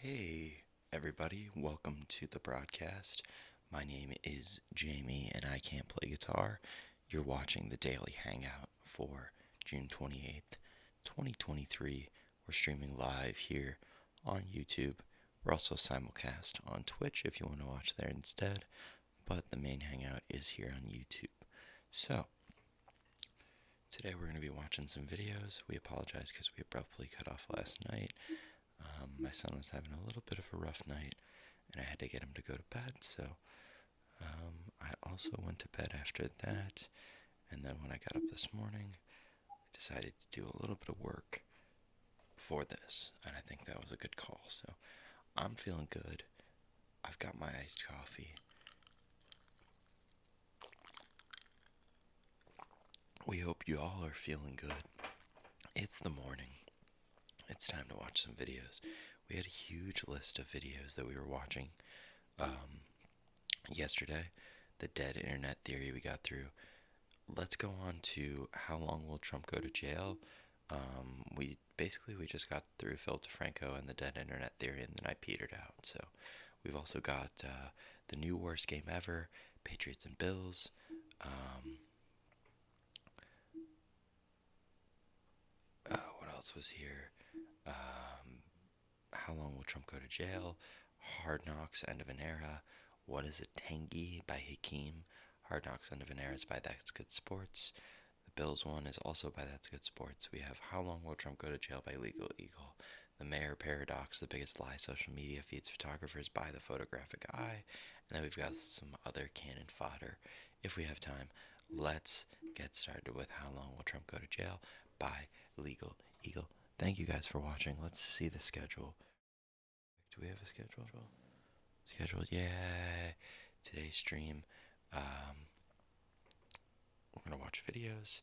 Hey, everybody, welcome to the broadcast. My name is Jamie and I can't play guitar. You're watching the Daily Hangout for June 28th, 2023. We're streaming live here on YouTube. We're also simulcast on Twitch if you want to watch there instead, but the main hangout is here on YouTube. So, today we're going to be watching some videos. We apologize because we abruptly cut off last night. My son was having a little bit of a rough night, and I had to get him to go to bed, so I also went to bed after that, and then when I got up this morning, I decided to do a little bit of work for this, and I think that was a good call, so I'm feeling good. I've got my iced coffee. We hope you all are feeling good. It's the morning. It's time to watch some videos. We had a huge list of videos that we were watching yesterday. The dead internet theory we got through. Let's go on to how long will Trump go to jail? We just got through Philip DeFranco and the dead internet theory, and then I petered out. So we've also got the new worst game ever, Patriots and Bills. What else was here? How long will Trump go to jail? Hard Knocks, End of an Era. What is a Tangy by Hakeem? Hard Knocks, End of an Era is by That's Good Sports. The Bills one is also by That's Good Sports. We have How Long Will Trump Go to Jail by Legal Eagle. The Mayor Paradox, The Biggest Lie Social Media Feeds Photographers by The Photographic Eye. And then we've got some other cannon fodder. If we have time, let's get started with How Long Will Trump Go to Jail by Legal Eagle. Thank you guys for watching. Let's see the schedule. Do we have a schedule? Yeah. Today's stream. We're going to watch videos.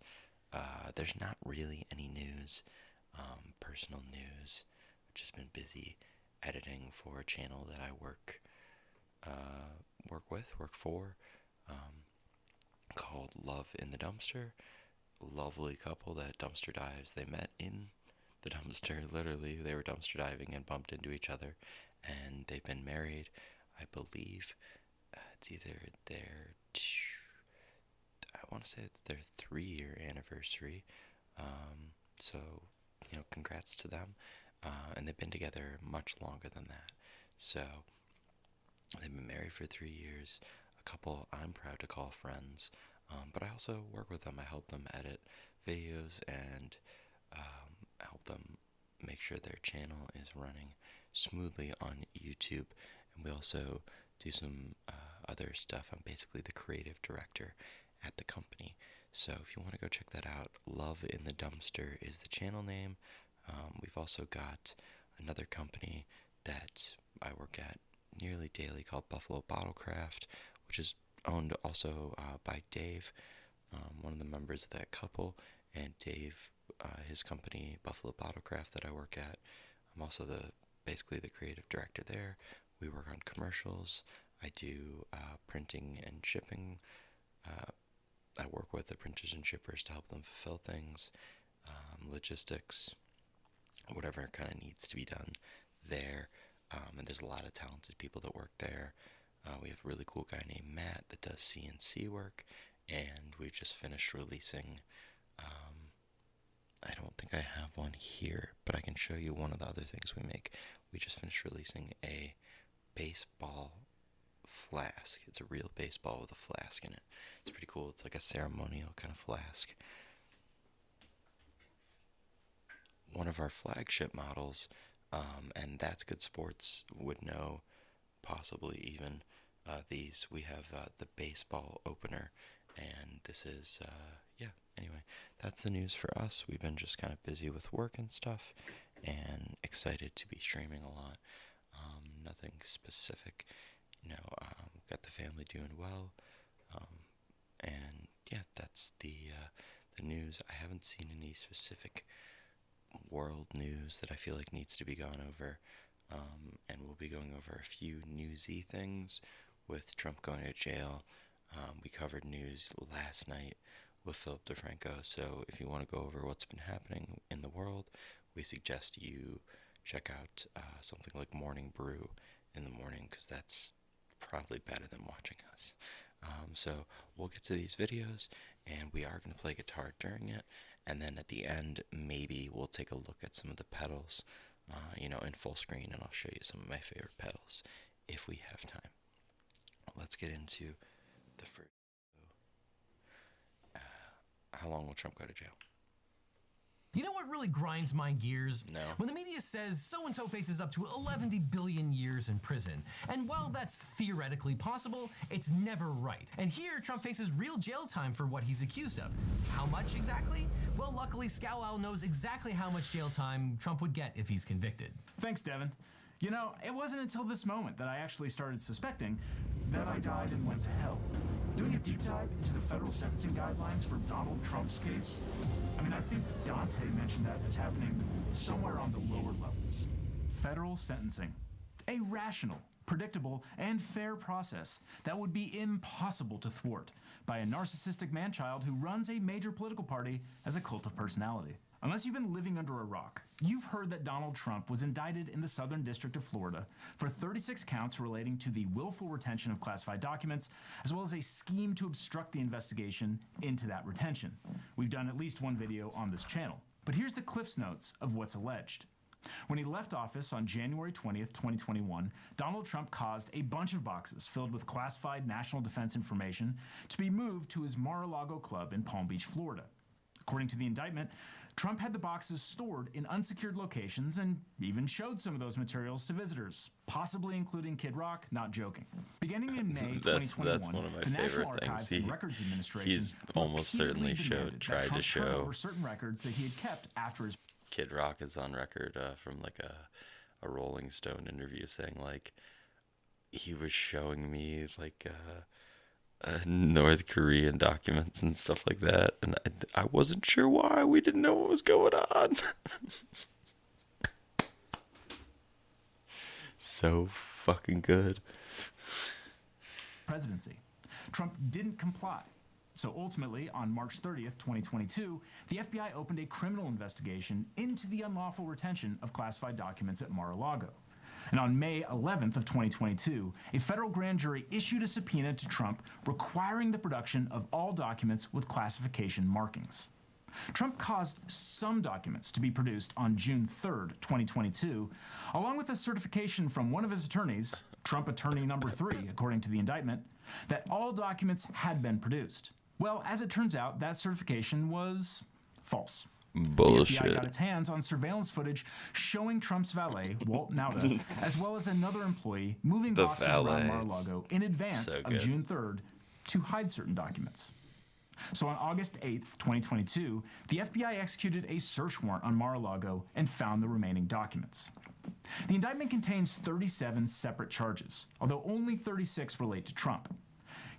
There's not really any news, personal news. I've just been busy editing for a channel that I work for, called Love in the Dumpster. Lovely couple that dumpster dives. They met in the dumpster, literally. They were dumpster diving and bumped into each other, and they've been married, I believe. It's either I want to say it's their 3-year anniversary. So, congrats to them. And they've been together much longer than that. So, they've been married for 3 years. A couple I'm proud to call friends. But I also work with them. I help them edit videos and help them make sure their channel is running smoothly on YouTube. And we also do some other stuff. I'm basically the creative director at the company. So if you want to go check that out, Love in the Dumpster is the channel name. We've also got another company that I work at nearly daily called Buffalo Bottlecraft, which is owned also by Dave, one of the members of that couple, and Dave, his company Buffalo Bottlecraft that I work at. I'm also basically the creative director there. We work on commercials. I do printing and shipping. I work with the printers and shippers to help them fulfill things, logistics, whatever kind of needs to be done there. And there's a lot of talented people that work there. We have a really cool guy named Matt that does CNC work, and we've just finished releasing. I don't think I have one here, but I can show you one of the other things we make. We just finished releasing a baseball flask. It's a real baseball with a flask in it. It's pretty cool. It's like a ceremonial kind of flask. One of our flagship models, and That's Good Sports would know, possibly even these. We have the baseball opener, and this is, anyway, that's the news for us. We've been just kind of busy with work and stuff, and excited to be streaming a lot. Nothing specific, got the family doing well, and yeah, that's the news. I haven't seen any specific world news that I feel like needs to be gone over, and we'll be going over a few newsy things with Trump going to jail. We covered news last night with Philip DeFranco, so if you want to go over what's been happening in the world, we suggest you check out something like Morning Brew in the morning, because that's probably better than watching us. So we'll get to these videos, and we are going to play guitar during it, and then at the end, maybe we'll take a look at some of the pedals, in full screen, and I'll show you some of my favorite pedals if we have time. Let's get into the first. How long will Trump go to jail? You know what really grinds my gears? No. When the media says so-and-so faces up to 11 billion years in prison. And while that's theoretically possible, it's never right. And here, Trump faces real jail time for what he's accused of. How much exactly? Well, luckily, Scowwow knows exactly how much jail time Trump would get if he's convicted. Thanks, Devin. You know, it wasn't until this moment that I actually started suspecting that I died and went to hell. Doing a deep dive into the federal sentencing guidelines for Donald Trump's case, I think Dante mentioned that as happening somewhere on the lower levels. Federal sentencing. A rational, predictable, and fair process that would be impossible to thwart by a narcissistic man-child who runs a major political party as a cult of personality. Unless you've been living under a rock, you've heard that Donald Trump was indicted in the Southern District of Florida for 36 counts relating to the willful retention of classified documents, as well as a scheme to obstruct the investigation into that retention. We've done at least one video on this channel. But here's the Cliff's Notes of what's alleged. When he left office on January 20th, 2021, Donald Trump caused a bunch of boxes filled with classified national defense information to be moved to his Mar-a-Lago club in Palm Beach, Florida. According to the indictment, Trump had the boxes stored in unsecured locations and even showed some of those materials to visitors, possibly including Kid Rock, not joking. Beginning in May 2021, that's one of my the National favorite Archives things. and Records Administration He's almost certainly tried to Trump show turn over certain records that he had kept after his Kid Rock is on record from like a Rolling Stone interview saying like he was showing me like North Korean documents and stuff like that, and I wasn't sure why. We didn't know what was going on. So fucking good. presidency. Trump didn't comply. So ultimately, on March 30th, 2022, the FBI opened a criminal investigation into the unlawful retention of classified documents at Mar-a-Lago. And on May 11th of 2022, a federal grand jury issued a subpoena to Trump requiring the production of all documents with classification markings. Trump caused some documents to be produced on June 3rd, 2022, along with a certification from one of his attorneys, Trump attorney number 3, according to the indictment, that all documents had been produced. Well, as it turns out, that certification was false. Bullshit. The FBI got its hands on surveillance footage showing Trump's valet, Walt Nauta, as well as another employee moving boxes around Mar-a-Lago in advance of June 3rd to hide certain documents. So on August 8th, 2022, the FBI executed a search warrant on Mar-a-Lago and found the remaining documents. The indictment contains 37 separate charges, although only 36 relate to Trump.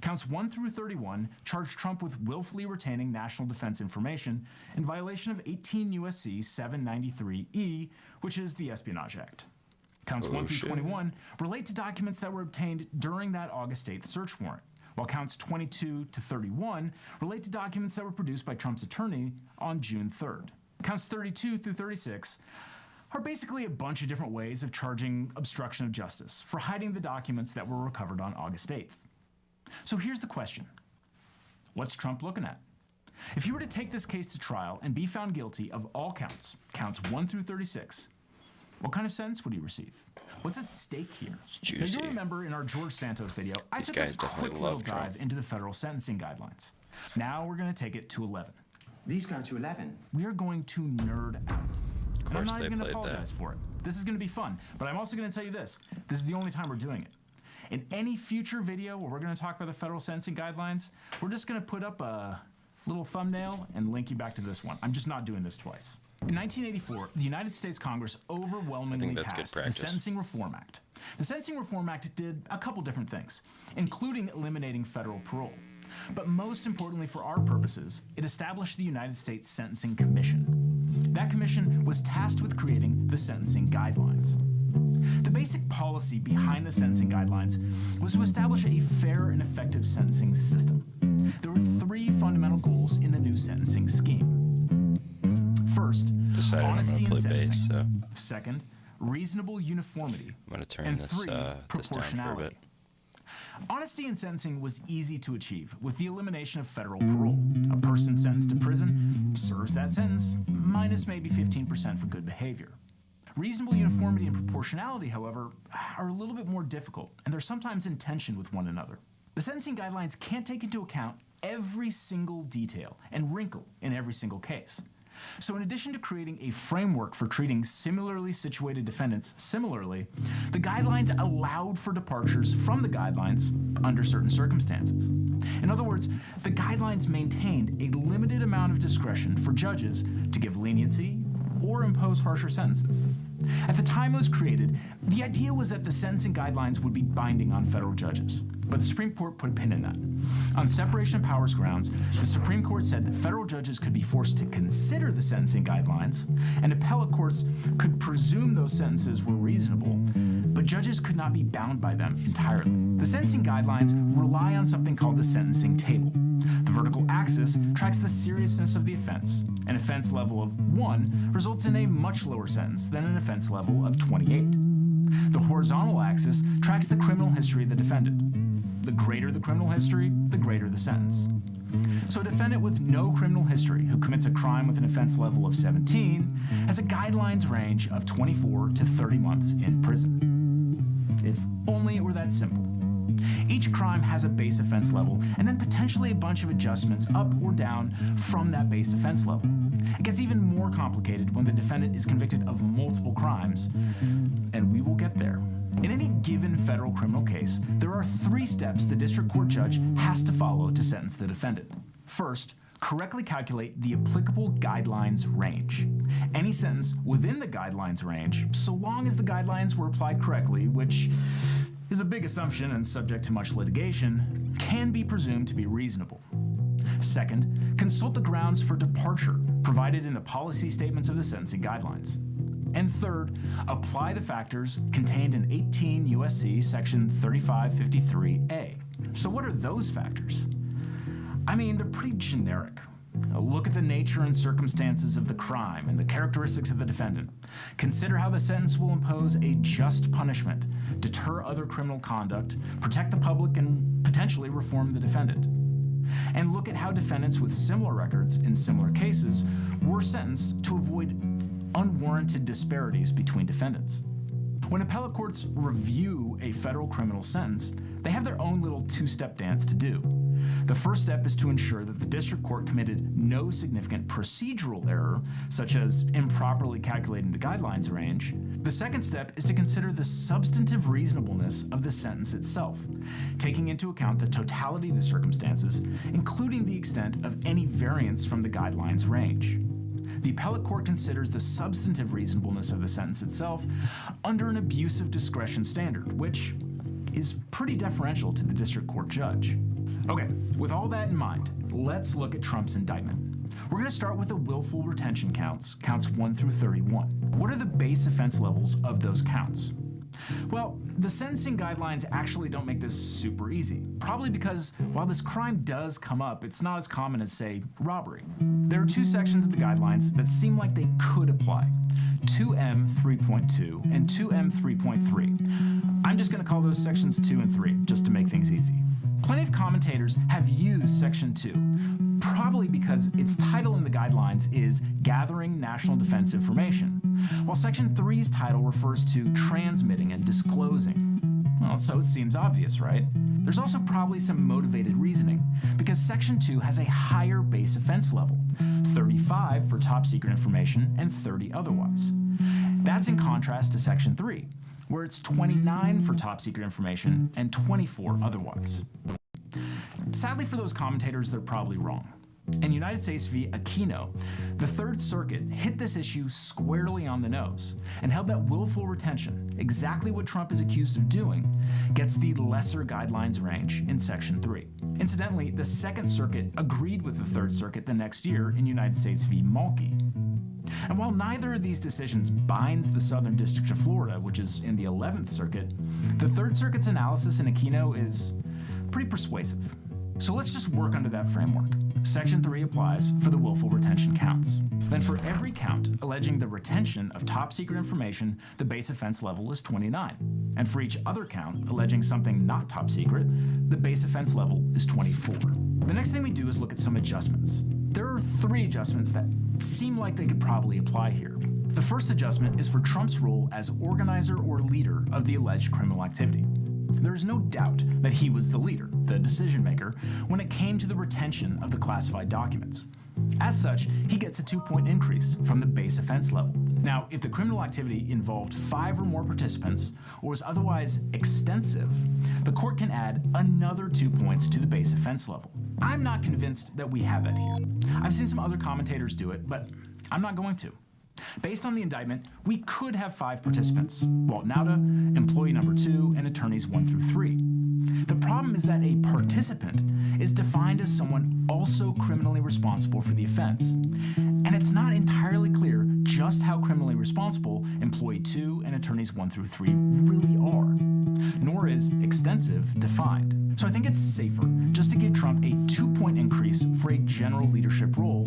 Counts 1 through 31 charge Trump with willfully retaining national defense information in violation of 18 U.S.C. 793E, which is the Espionage Act. Counts 1 through 21 relate to documents that were obtained during that August 8th search warrant, while counts 22 to 31 relate to documents that were produced by Trump's attorney on June 3rd. Counts 32 through 36 are basically a bunch of different ways of charging obstruction of justice for hiding the documents that were recovered on August 8th. So here's the question. What's Trump looking at? If he were to take this case to trial and be found guilty of all counts, counts 1 through 36, what kind of sentence would he receive? What's at stake here? Now, you'll remember in our George Santos video, I took a quick little dive into the federal sentencing guidelines. Now we're going to take it to 11. These go to 11. We are going to nerd out. Of And I'm course not they even going to played apologize for it. This is going to be fun, but I'm also going to tell you this. This is the only time we're doing it. In any future video where we're going to talk about the federal sentencing guidelines, we're just going to put up a little thumbnail and link you back to this one. I'm just not doing this twice. In 1984, the United States Congress overwhelmingly passed the Sentencing Reform Act. The Sentencing Reform Act did a couple different things, including eliminating federal parole. But most importantly for our purposes, it established the United States Sentencing Commission. That commission was tasked with creating the sentencing guidelines. The basic policy behind the sentencing guidelines was to establish a fair and effective sentencing system. There were 3 fundamental goals in the new sentencing scheme. First, honesty in sentencing. Second, reasonable uniformity, I'm going to turn and this, 3, this down for a proportionality. bit. Honesty in sentencing was easy to achieve with the elimination of federal parole. A person sentenced to prison serves that sentence minus maybe 15% for good behavior. Reasonable uniformity and proportionality, however, are a little bit more difficult, and they're sometimes in tension with one another. The sentencing guidelines can't take into account every single detail and wrinkle in every single case. So in addition to creating a framework for treating similarly situated defendants similarly, the guidelines allowed for departures from the guidelines under certain circumstances. In other words, the guidelines maintained a limited amount of discretion for judges to give leniency or impose harsher sentences. At the time it was created, the idea was that the sentencing guidelines would be binding on federal judges. But the Supreme Court put a pin in that. On separation of powers grounds, the Supreme Court said that federal judges could be forced to consider the sentencing guidelines, and appellate courts could presume those sentences were reasonable, but judges could not be bound by them entirely. The sentencing guidelines rely on something called the sentencing table. The vertical axis tracks the seriousness of the offense. An offense level of 1 results in a much lower sentence than an offense level of 28. The horizontal axis tracks the criminal history of the defendant. The greater the criminal history, the greater the sentence. So a defendant with no criminal history who commits a crime with an offense level of 17 has a guidelines range of 24 to 30 months in prison. If only it were that simple. Each crime has a base offense level and then potentially a bunch of adjustments up or down from that base offense level. It gets even more complicated when the defendant is convicted of multiple crimes, and we will get there. In any given federal criminal case, there are 3 steps the district court judge has to follow to sentence the defendant. First, correctly calculate the applicable guidelines range. Any sentence within the guidelines range, so long as the guidelines were applied correctly, which is a big assumption and subject to much litigation, can be presumed to be reasonable. Second, consult the grounds for departure provided in the policy statements of the sentencing guidelines. And third, apply the factors contained in 18 U.S.C. section 3553A. So what are those factors? I mean, they're pretty generic. Look at the nature and circumstances of the crime and the characteristics of the defendant. Consider how the sentence will impose a just punishment, deter other criminal conduct, protect the public, and potentially reform the defendant. And look at how defendants with similar records in similar cases were sentenced to avoid unwarranted disparities between defendants. When appellate courts review a federal criminal sentence, they have their own little 2-step dance to do. The first step is to ensure that the district court committed no significant procedural error, such as improperly calculating the guidelines range. The second step is to consider the substantive reasonableness of the sentence itself, taking into account the totality of the circumstances, including the extent of any variance from the guidelines range. The appellate court considers the substantive reasonableness of the sentence itself under an abuse of discretion standard, which is pretty deferential to the district court judge. Okay, with all that in mind, let's look at Trump's indictment. We're going to start with the willful retention counts 1 through 31. What are the base offense levels of those counts? Well, the sentencing guidelines actually don't make this super easy, probably because while this crime does come up, it's not as common as, say, robbery. There are 2 sections of the guidelines that seem like they could apply, 2M 3.2 and 2M 3.3. I'm just going to call those sections 2 and 3, just to make things easy. Plenty of commentators have used Section 2, probably because its title in the guidelines is Gathering National Defense Information, while Section 3's title refers to transmitting and disclosing. Well, so it seems obvious, right? There's also probably some motivated reasoning, because Section 2 has a higher base offense level, 35 for top secret information and 30 otherwise. That's in contrast to Section 3, where it's 29 for top secret information and 24 otherwise. Sadly for those commentators, they're probably wrong. In United States v. Aquino, the Third Circuit hit this issue squarely on the nose and held that willful retention, exactly what Trump is accused of doing, gets the lesser guidelines range in Section 3. Incidentally, the Second Circuit agreed with the Third Circuit the next year in United States v. Mulkey. And while neither of these decisions binds the Southern District of Florida, which is in the 11th Circuit, the Third Circuit's analysis in Aquino is pretty persuasive. So let's just work under that framework. Section 3 applies for the willful retention counts. Then for every count alleging the retention of top secret information, the base offense level is 29. And for each other count alleging something not top secret, the base offense level is 24. The next thing we do is look at some adjustments. There are 3 adjustments that seem like they could probably apply here. The first adjustment is for Trump's role as organizer or leader of the alleged criminal activity. There is no doubt that he was the leader, the decision maker, when it came to the retention of the classified documents. As such, he gets a 2-point increase from the base offense level. Now, if the criminal activity involved 5 or more participants or was otherwise extensive, the court can add another 2 points to the base offense level. I'm not convinced that we have that here. I've seen some other commentators do it, but I'm not going to. Based on the indictment, we could have 5 participants: Walt Nauta, employee number 2, and attorneys 1 through 3. The problem is that a participant is defined as someone also criminally responsible for the offense. And it's not entirely clear just how criminally responsible employee 2 and attorneys 1 through 3 really are, nor is extensive defined. So I think it's safer just to give Trump a 2-point increase for a general leadership role,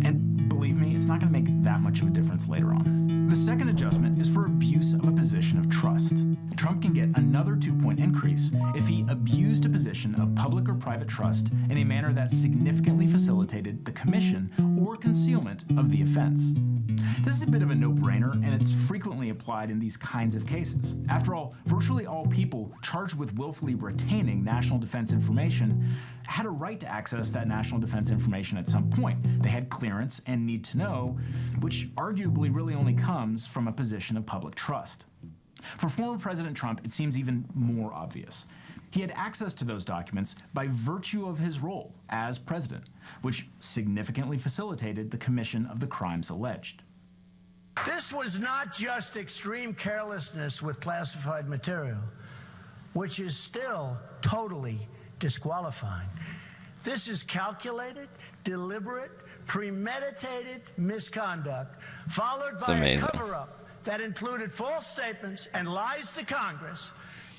and believe me, it's not going to make that much of a difference later on. The second adjustment is for abuse of a position of trust. Trump can get another 2-point increase if he abused a position of public or private trust in a manner that significantly facilitated the commission or concealment of the offense. This is a bit of a no-brainer, and it's frequently applied in these kinds of cases. After all, virtually all people charged with willfully retaining national defense information had a right to access that national defense information at some point. They had clearance and need to know, which arguably really only comes from a position of public trust. For former President Trump, it seems even more obvious. He had access to those documents by virtue of his role as president, which significantly facilitated the commission of the crimes alleged. This was not just extreme carelessness with classified material, which is still totally disqualifying. This is calculated, deliberate, premeditated misconduct, followed by a cover-up that included false statements and lies to Congress,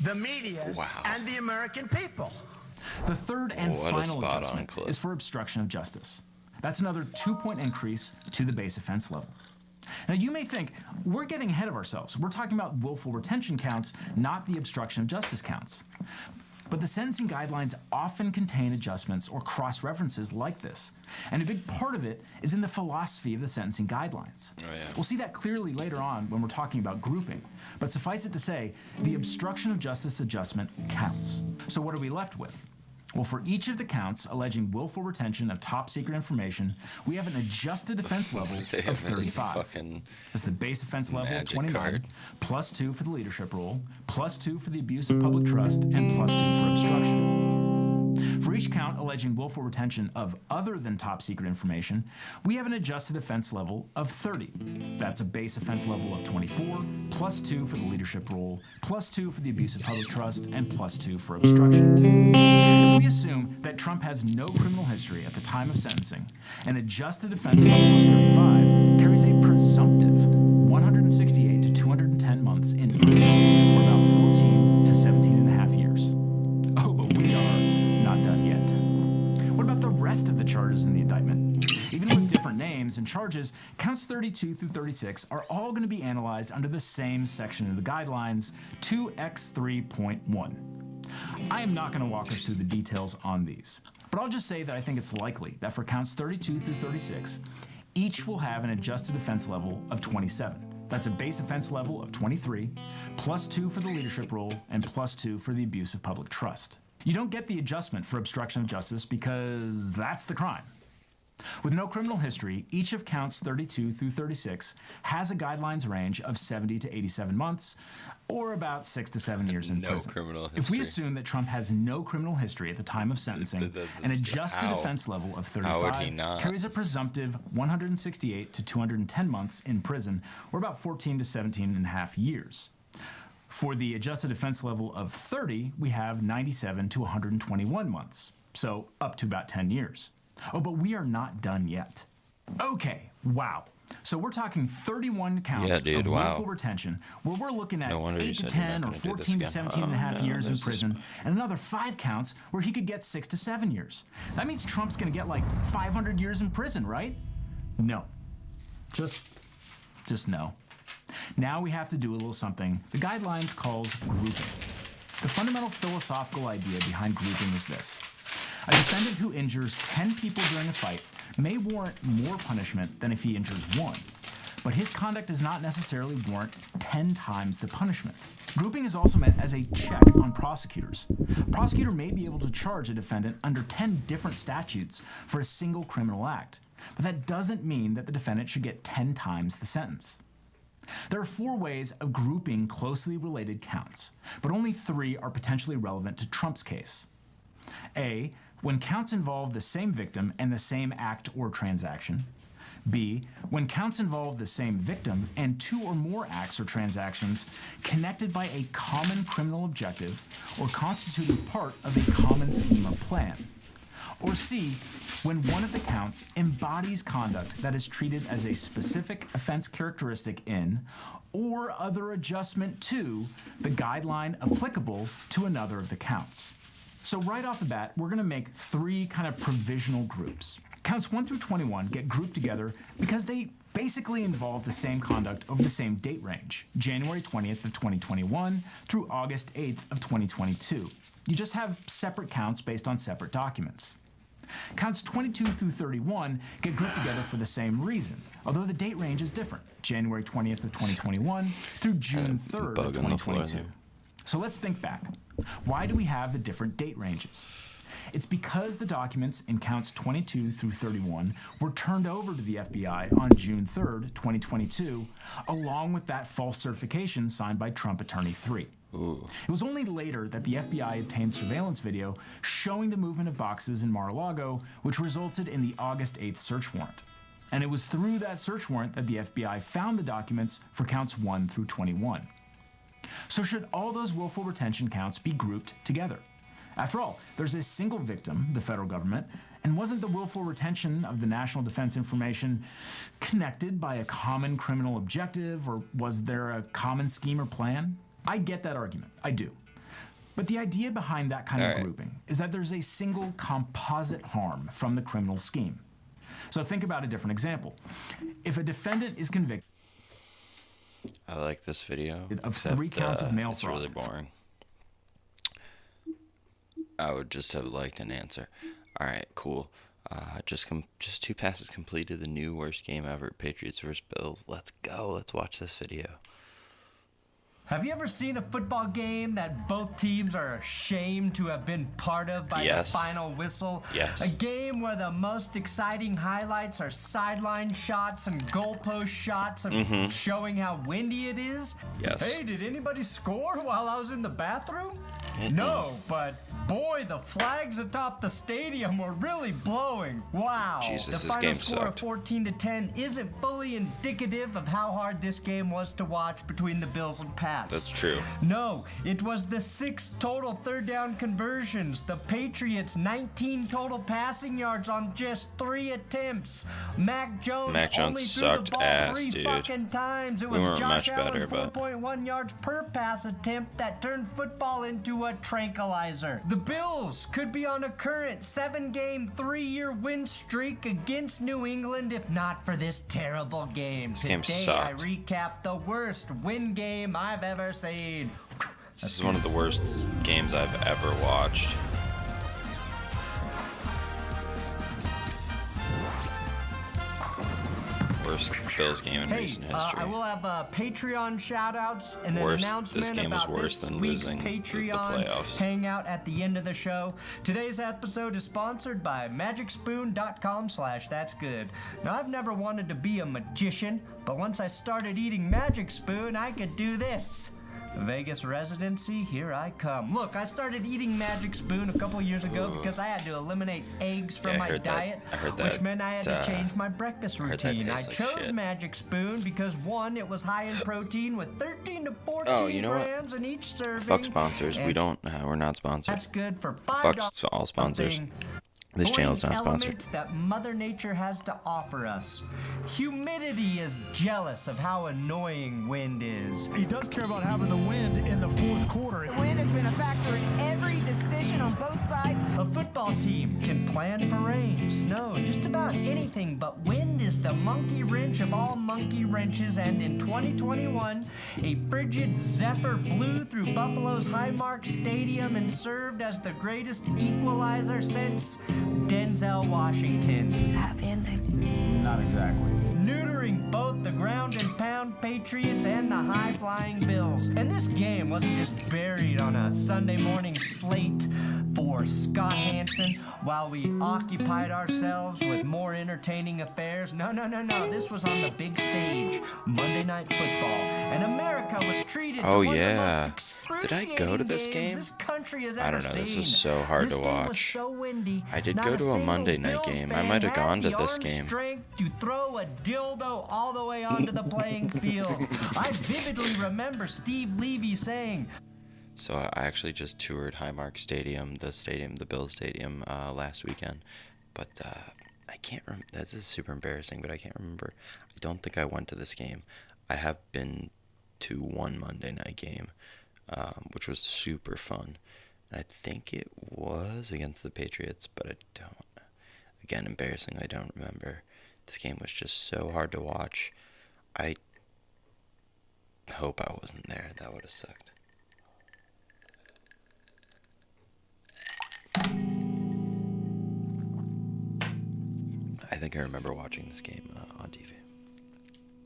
the media, and the American people. The third and final adjustment is for obstruction of justice. That's another 2-point increase to the base offense level. Now, you may think, we're getting ahead of ourselves. We're talking about willful retention counts, not the obstruction of justice counts. But the sentencing guidelines often contain adjustments or cross-references like this. And a big part of it is in the philosophy of the sentencing guidelines. We'll see that clearly later on when we're talking about grouping. But suffice it to say, the obstruction of justice adjustment counts. So what are we left with? Well, for each of the counts alleging willful retention of top secret information, we have an adjusted offense level of 35. That's the base offense level of 29, plus 2 for the leadership role, plus 2 for the abuse of public trust, and plus 2 for obstruction. For each count alleging willful retention of other than top secret information, we have an adjusted offense level of 30. That's a base offense level of 24, plus 2 for the leadership role, plus 2 for the abuse of public trust, and plus 2 for obstruction. If we assume that Trump has no criminal history at the time of sentencing, an adjusted offense level of 35 carries a presumptive 168 to 210 months in prison, or about 14 to 17 and a half years. Oh, but we are not done yet. What about the rest of the charges in the indictment? Even with different names and charges, counts 32 through 36 are all going to be analyzed under the same section of the guidelines, 2X3.1. I am not going to walk us through the details on these, but I'll just say that I think it's likely that for counts 32 through 36, each will have an adjusted offense level of 27. That's a base offense level of 23, plus 2 for the leadership role, and plus 2 for the abuse of public trust. You don't get the adjustment for obstruction of justice because that's the crime. With no criminal history, each of counts 32 through 36 has a guidelines range of 70 to 87 months, or about 6 to 7 years in prison. Criminal history. If we assume that Trump has no criminal history at the time of sentencing, an adjusted offense level of 35 carries a presumptive 168 to 210 months in prison, or about 14 to 17 and a half years. For the adjusted offense level of 30, we have 97 to 121 months, so up to about 10 years. Oh, but we are not done yet. Okay, wow. So we're talking 31 counts of willful retention, where we're looking at 8 to 10 or 14 to 17 and a half years in prison, and another 5 counts where he could get 6 to 7 years. That means Trump's going to get like 500 years in prison, right? No. Just no. Now we have to do a little something the guidelines calls grouping. The fundamental philosophical idea behind grouping is this. A defendant who injures 10 people during a fight may warrant more punishment than if he injures 1, but his conduct does not necessarily warrant 10 times the punishment. Grouping is also meant as a check on prosecutors. A prosecutor may be able to charge a defendant under 10 different statutes for a single criminal act, but that doesn't mean that the defendant should get 10 times the sentence. There are 4 ways of grouping closely related counts, but only 3 are potentially relevant to Trump's case. A, when counts involve the same victim and the same act or transaction. B, when counts involve the same victim and 2 or more acts or transactions connected by a common criminal objective or constituting part of a common scheme or plan. Or C, when one of the counts embodies conduct that is treated as a specific offense characteristic in, or other adjustment to, the guideline applicable to another of the counts. So right off the bat, we're going to make 3 kind of provisional groups. Counts 1 through 21 get grouped together because they basically involve the same conduct over the same date range, January 20th of 2021 through August 8th of 2022. You just have separate counts based on separate documents. Counts 22 through 31 get grouped together for the same reason, although the date range is different, January 20th of 2021 through June 3rd of 2022. So let's think back. Why do we have the different date ranges? It's because the documents in counts 22 through 31 were turned over to the FBI on June 3rd, 2022, along with that false certification signed by Trump Attorney 3. Ooh. It was only later that the FBI obtained surveillance video showing the movement of boxes in Mar-a-Lago, which resulted in the August 8th search warrant. And it was through that search warrant that the FBI found the documents for counts 1 through 21. So should all those willful retention counts be grouped together? After all, there's a single victim, the federal government, and wasn't the willful retention of the national defense information connected by a common criminal objective, or was there a common scheme or plan? I get that argument, I do. But the idea behind that kind of grouping is that there's a single composite harm from the criminal scheme. So think about a different example. If a defendant is convicted I like this video of 3 counts of mail fraud. It's really boring. I would just have liked an answer. All right, cool. Just 2 passes completed. The new worst game ever. Patriots versus Bills. Let's go. Let's watch this video. Have you ever seen a football game that both teams are ashamed to have been part of by the final whistle? Yes. A game where the most exciting highlights are sideline shots and goalpost shots and showing how windy it is? Yes. Hey, did anybody score while I was in the bathroom? No, but boy, the flags atop the stadium were really blowing. Wow. Jesus, the this final game score sucked. of 14-10 isn't fully indicative of how hard this game was to watch between the Bills and Pats. That's true. No, it was the 6 total third down conversions. The Patriots 19 total passing yards on just 3 attempts. Mac Jones only threw sucked the ball ass, 3 dude. fucking times. It We was weren't Josh much Allen's better, but 4.1 yards per pass attempt that turned football into a tranquilizer. The Bills could be on a current 7-game, 3-year win streak against New England if not for this terrible game. Game Today sucked. I recap the worst win game I've ever seen. This is one of the worst games I've ever watched. Worst Bills game in recent history. I will have Patreon shoutouts and an This announcement game was about worse this than week's losing the Patreon playoffs. hangout at the end of the show. Today's episode is sponsored by MagicSpoon.com/that'sgood. Now, I've never wanted to be a magician, but once I started eating Magic Spoon, I could do this. Vegas residency, here I come. Look, I started eating Magic Spoon a couple years ago because I had to eliminate eggs from my diet, which meant I had to change my breakfast routine. I chose Magic Spoon because 1, it was high in protein with 13 to 14 grams in each serving. Fuck sponsors. We're not sponsored. That's good for $5. Fuck all sponsors. This channel's not sponsored. Elements that Mother Nature has to offer us. Humidity is jealous of how annoying wind is. He does care about having the wind in the 4th quarter. The wind has been a factor in every decision decision on both sides. A football team can plan for rain, snow, just about anything, but wind is the monkey wrench of all monkey wrenches, and in 2021, a frigid zephyr blew through Buffalo's Highmark Stadium and served as the greatest equalizer since Denzel Washington. It's a happy ending. Not exactly. Neutering both the ground and pound Patriots and the high-flying Bills. And this game wasn't just buried on a Sunday morning slate for Scott Hansen while we occupied ourselves with more entertaining affairs. No. This was on the big stage, Monday Night Football. And America was treated to one of the most excruciating Did I go to this games game? this country has I ever don't know, this seen. was so hard This to game was watch. so windy. I did Not go to a single Monday night Bills game. I fan might have had gone to the this arm game. strength to throw a dildo all the way onto the playing field. I vividly remember Steve Levy saying, So I actually just toured Highmark Stadium, the Bills Stadium, last weekend. But I can't remember. This is super embarrassing, but I can't remember. I don't think I went to this game. I have been to one Monday night game, which was super fun. I think it was against the Patriots, but I don't. Again, embarrassing, I don't remember. This game was just so hard to watch. I hope I wasn't there. That would have sucked. I think I remember watching this game on TV.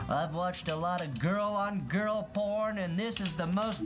I've watched a lot of girl-on-girl porn, and this is the most...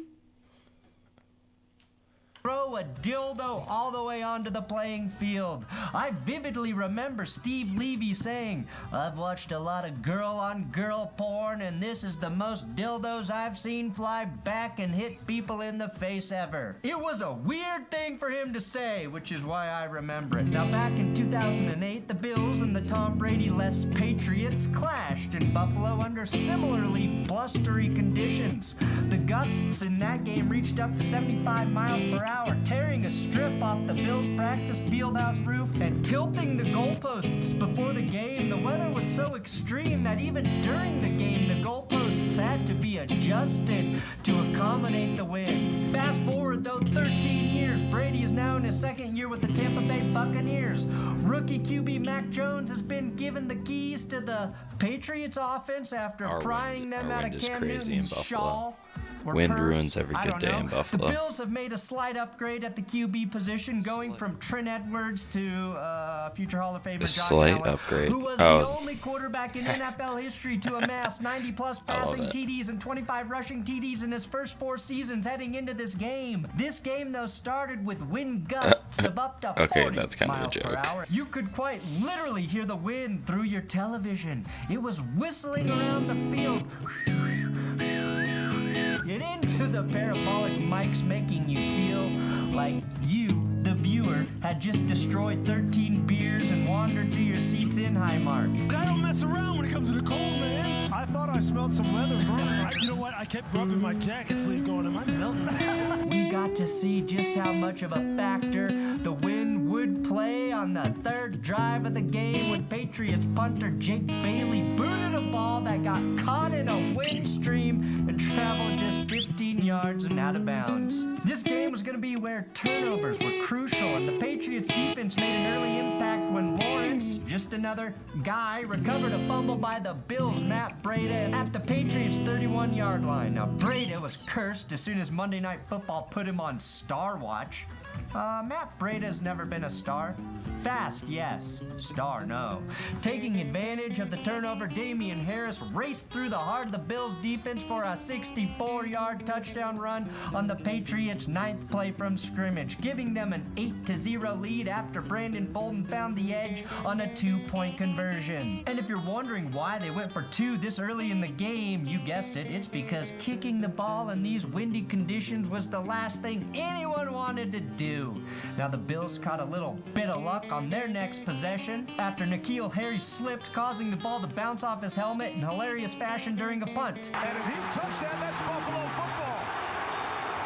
Throw a dildo all the way onto the playing field. I vividly remember Steve Levy saying, I've watched a lot of girl-on-girl porn, and this is the most dildos I've seen fly back and hit people in the face ever. It was a weird thing for him to say, which is why I remember it. Now, back in 2008, the Bills and the Tom Brady-less Patriots clashed in Buffalo under similarly blustery conditions. The gusts in that game reached up to 75 miles per hour, tearing a strip off the Bills' practice fieldhouse roof and tilting the goalposts before the game. The weather was so extreme that even during the game, the goalposts had to be adjusted to accommodate the wind. Fast forward, though, 13 years. Brady is now in his second year with the Tampa Bay Buccaneers. Rookie QB Mac Jones has been given the keys to the Patriots offense after prying them out of Cam Newton's shawl. Wind ruins every good day in Buffalo. The Bills have made a slight upgrade at the QB position, going from Trent Edwards to future Hall of Famer Josh Allen, who was the only quarterback in NFL history to amass 90-plus passing TDs and 25 rushing TDs in his first 4 seasons heading into this game. This game, though, started with wind gusts of up to 40 that's kind miles of a per joke. hour. You could quite literally hear the wind through your television. It was whistling around the field. Get into the parabolic mics, making you feel like you, the viewer, had just destroyed 13 beers and wandered to your seats in Highmark. I don't mess around when it comes to the cold, man. I thought I smelled some leather burning. You know what? I kept rubbing my jacket sleeve going, am I melting? We got to see just how much of a factor the wind would play on the third drive of the game when Patriots punter Jake Bailey booted a ball that got caught in a wind stream and traveled just 15 yards and out of bounds. This game was going to be where turnovers were crucial, and the Patriots defense made an early impact when Lawrence, just another guy, recovered a fumble by the Bills' Matt Breida at the Patriots' 31-yard line. Now, Breida was cursed as soon as Monday Night Football put him on Star Watch. Matt Breida's never been a star. Fast, yes. Star, no. Taking advantage of the turnover, Damian Harris raced through the heart of the Bills' defense for a 64-yard touchdown run on the Patriots' 9th play from scrimmage, giving them an 8-0 lead after Brandon Bolden found the edge on a 2-point conversion. And if you're wondering why they went for 2 this early in the game, you guessed it, it's because kicking the ball in these windy conditions was the last thing anyone wanted to do. Now the Bills caught a little bit of luck on their next possession after N'Keal Harry slipped, causing the ball to bounce off his helmet in hilarious fashion during a punt. And if he touched that, that's Buffalo football.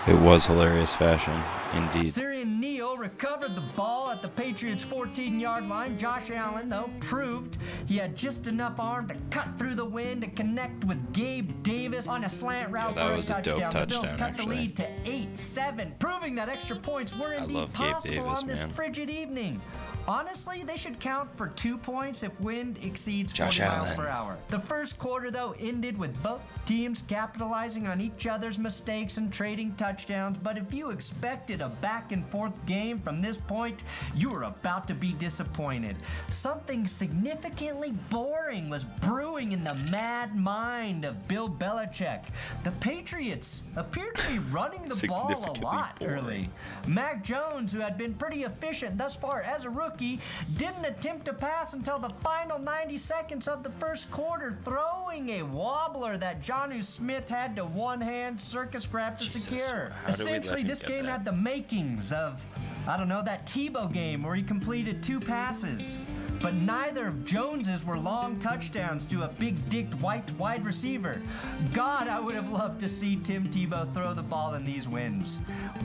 It was hilarious fashion, indeed. Syrian Neal recovered the ball at the Patriots' 14-yard line. Josh Allen, though, proved he had just enough arm to cut through the wind and connect with Gabe Davis on a slant route that for was a a dope touchdown. The Bills touchdown, cut the actually. lead to 8-7, proving that extra points were indeed love Gabe possible Davis, on this man. frigid evening. Honestly, they should count for 2 points if wind exceeds Josh 40 miles Allen. per hour. The first quarter, though, ended with both teams capitalizing on each other's mistakes and trading touchdowns. But if you expected a back-and-forth game from this point, you were about to be disappointed. Something significantly boring was brewing in the mad mind of Bill Belichick. The Patriots appeared to be running the ball a Significantly lot boring. early. Mac Jones, who had been pretty efficient thus far as a rookie, didn't attempt to pass until the final 90 seconds of the first quarter, throwing a wobbler that Jonnu Smith had to one-hand circus grab to Jesus, secure. how did we let Essentially, him this get game that? had the makings of, I don't know, that Tebow game where he completed 2 passes. But neither of Jones's were long touchdowns to a big-dicked white wide receiver. God, I would have loved to see Tim Tebow throw the ball in these wins.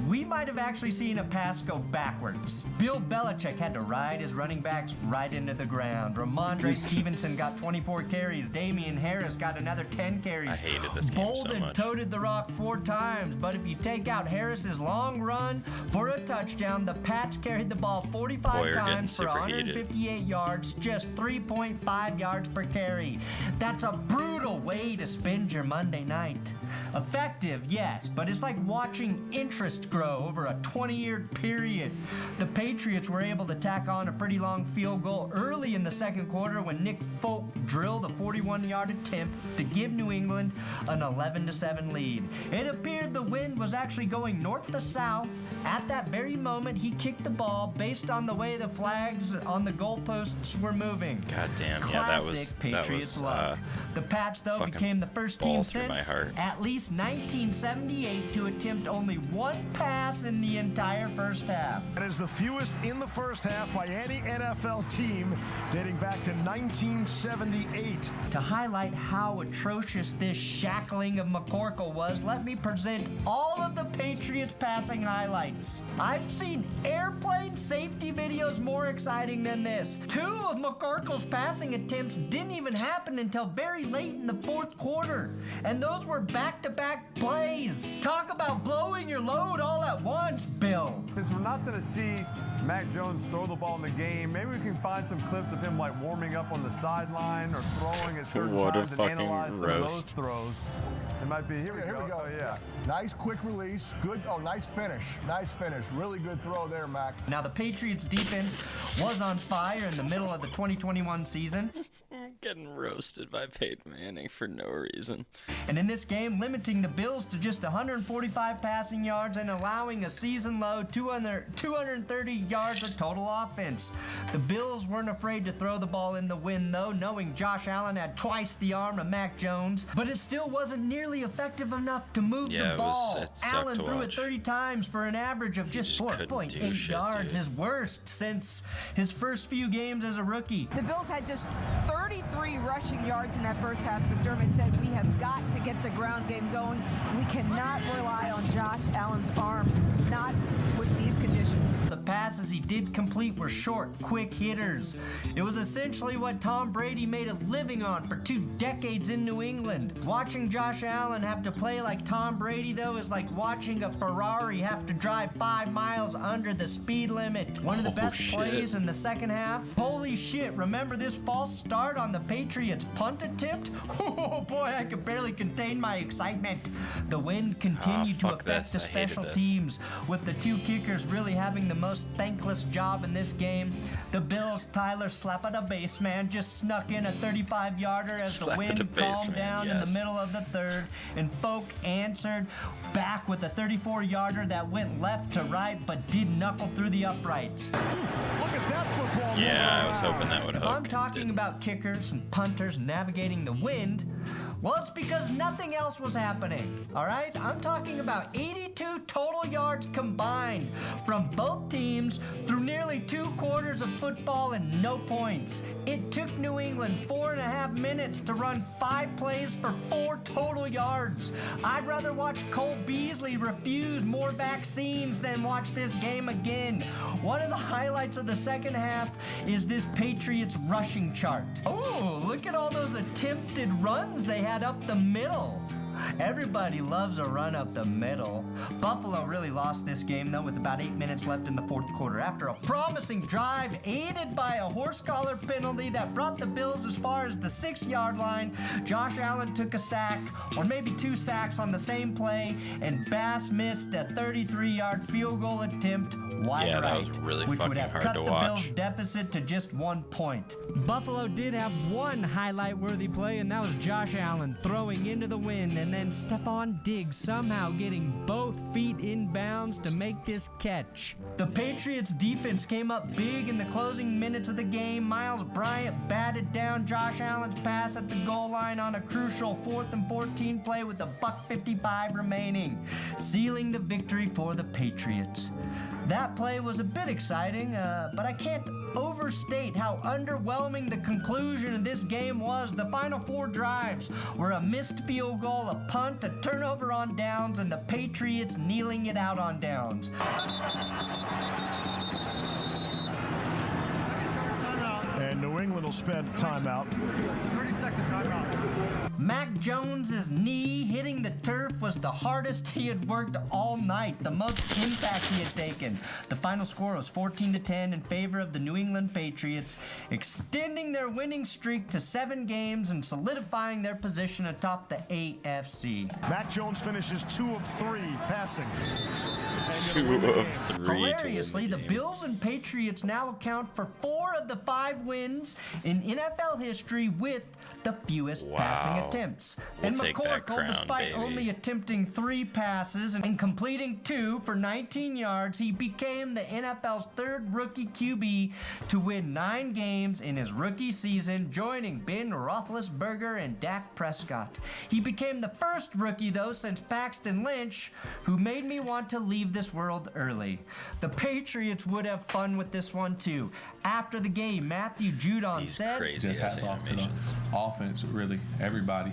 We might have actually seen a pass go backwards. Bill Belichick had to ride his running backs right into the ground. Ramondre Stevenson got 24 carries. Damian Harris got another 10 carries. I hated this game so Bolden much. toted the rock 4 times, but if you take out Harris's long run for a touchdown, the Pats carried the ball 45 Boy, you're getting times for super heated. 158 yards, just 3.5 yards per carry. That's a brutal way to spend your Monday night. Effective, yes, but it's like watching interest grow over a 20-year period. The Patriots were able to tack on a pretty long field goal early in the second quarter when Nick Folk drilled a 41-yard attempt to give New England an 11-7 lead. It appeared the wind was actually going north to south. At that very moment, he kicked the ball based on the way the flags on the goalposts were moving. God damn, yeah, Classic Patriots love. The Pats, though, fucking became the first team balls through my since heart. at least 1978 to attempt only 1 pass in the entire first half. That is the fewest in the first half by any NFL team dating back to 1978. To highlight how atrocious this shackling of McCorkle was, let me present all of the Patriots passing highlights. I've seen airplane safety videos more exciting than this. 2 of McCorkle's passing attempts didn't even happen until very late in the fourth quarter, and those were back-to-back plays. Talk about blowing your load all at once, Bill. Since we're not going to see Mac Jones throw the ball in the game, maybe we can find some clips of him like warming up on the sideline or throwing at certain What a times and fucking analyze some of those roast. throws. It might be here we go. Oh, yeah. Nice quick release. Good. Oh, nice finish. Nice finish. Really good throw there, Mac. Now, the Patriots defense was on fire in the middle of the 2021 season, Getting roasted by Peyton Manning for no reason. and in this game, limiting the Bills to just 145 passing yards and allowing a season-low 230 yards of total offense. The Bills weren't afraid to throw the ball in the wind, though, knowing Josh Allen had twice the arm of Mac Jones, but it still wasn't nearly effective enough to move Yeah, the it ball. sucked Allen to through it watch. 30 times for an average of just just couldn't do 4.8 shit, yards, dude. his worst since his first few games as a rookie. The Bills had just 33 rushing yards in that first half. McDermott said, we have got to get the ground game going. We cannot rely on Josh Allen's arm, not with these conditions. The passes he did complete were short, quick hitters. It was essentially what Tom Brady made a living on for 2 decades in New England. Watching Josh Allen have to play like Tom Brady, though, is like watching a Ferrari have to drive 5 miles under the speed limit. One of the best shit. plays in the second half. Holy shit, remember this false start on the Patriots' punt attempt? Oh boy, I could barely contain my excitement. The wind continued to fuck affect this. the I hated special this. teams, with the 2 kickers really having the most thankless job in this game. The Bills' Tyler Slap-at-a-Baseman just snuck in a 35-yarder as the wind calmed Slap-at-a-Baseman, down in the yes. middle of the third, and Folk answered back with a 34-yarder that went left to right but did knuckle through the uprights. Look at that football. Yeah, I was hoping that would If hook. I'm talking Didn't. about kickers and punters navigating the wind, Well, it's because nothing else was happening, all right? I'm talking about 82 total yards combined from both teams through nearly 2 quarters of football and no points. It took New England 4.5 minutes to run 5 plays for 4 total yards. I'd rather watch Cole Beasley refuse more vaccines than watch this game again. One of the highlights of the second half is this Patriots rushing chart. Oh, look at all those attempted runs they had up the middle. Everybody loves a run up the middle. Buffalo really lost this game, though, with about 8 minutes left in the fourth quarter. After a promising drive aided by a horse collar penalty that brought the Bills as far as the 6-yard line, Josh Allen took a sack, or maybe 2 sacks on the same play, and Bass missed a 33-yard field goal attempt wide that right, was really which would fucking have hard cut to the watch. Bills' deficit to just 1 point. Buffalo did have one highlight-worthy play, and that was Josh Allen throwing into the wind, and then Stephon Diggs somehow getting both feet in bounds to make this catch. The Patriots defense came up big in the closing minutes of the game. Miles Bryant batted down Josh Allen's pass at the goal line on a crucial 4th and 14 play with $1:55 remaining, sealing the victory for the Patriots. That play was a bit exciting, but I can't overstate how underwhelming the conclusion of this game was. The final 4 drives were a missed field goal, a punt, a turnover on downs, and the Patriots kneeling it out on downs. And New England will spend timeout. 30-second timeout. Mac Jones's knee hitting the turf was the hardest he had worked all night, the most impact he had taken. The final score was 14-10 in favor of the New England Patriots, extending their winning streak to 7 games and solidifying their position atop the AFC. Mac Jones finishes 2 of 3 passing. 2 of 3. Hilariously, the Bills and Patriots now account for 4 of the 5 wins in NFL history with the fewest passing attempts. And take that McCorkle, crown, despite baby. only attempting 3 passes and completing 2 for 19 yards, he became the NFL's 3rd rookie QB to win 9 games in his rookie season, joining Ben Roethlisberger and Dak Prescott. He became the first rookie, though, since Paxton Lynch, who made me want to leave this world early. The Patriots would have fun with this one, too. After the game, Matthew Judon said, Just hats off to the offense, really, everybody.